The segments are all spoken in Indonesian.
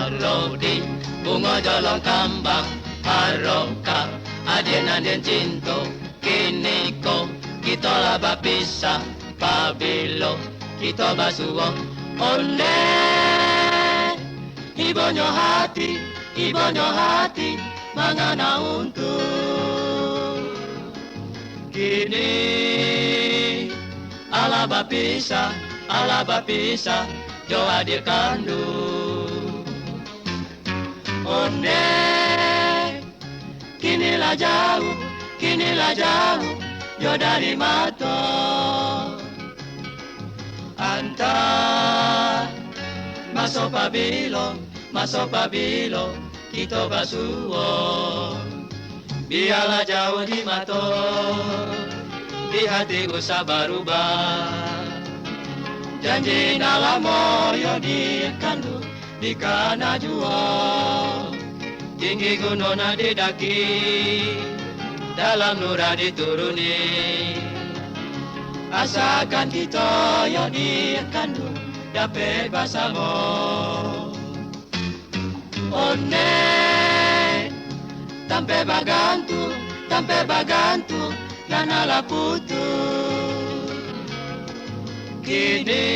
Parodi bunga jolong kambang haroka aden cinto kini ko kita laba pisah pabilo kita basuwo onde ibonyo hati mangana untuk kini alaba pisah jo hadir kandu onde kinilah jauh jo dari mata anta masuk pabilo kita basuwo biarlah jauh di mata di hatiku sabar ubah janji dalam moyo di kandu di kana juo tinggi gunung didaki dalam nura dituruni asakan kita yo di kandu dapat basamo one tampe bagantu nana putu kini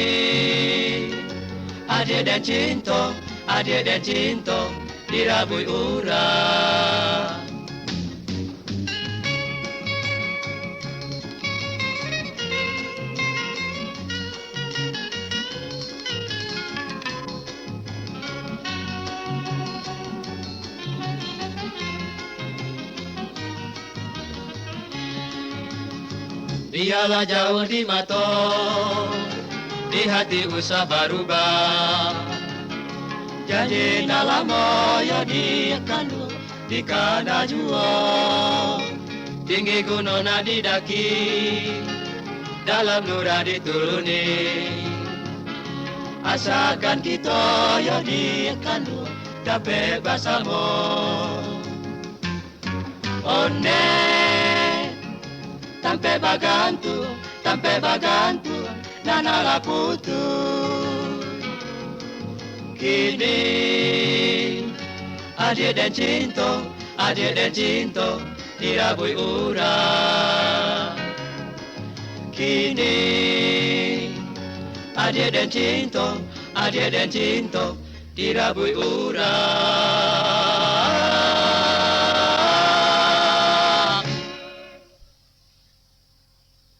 adik dan cinta dirabui urang biarlah jauh di mata di hati usah berubah janji dalam moyo di kandu di kana juo tinggi gunung didaki dalam nura dituruni asalkan kita yo di kandu dapat basamo onde tampe bagantu nana putu kini adik dan cinta dirabui urang kini adik dan cinta dirabui urang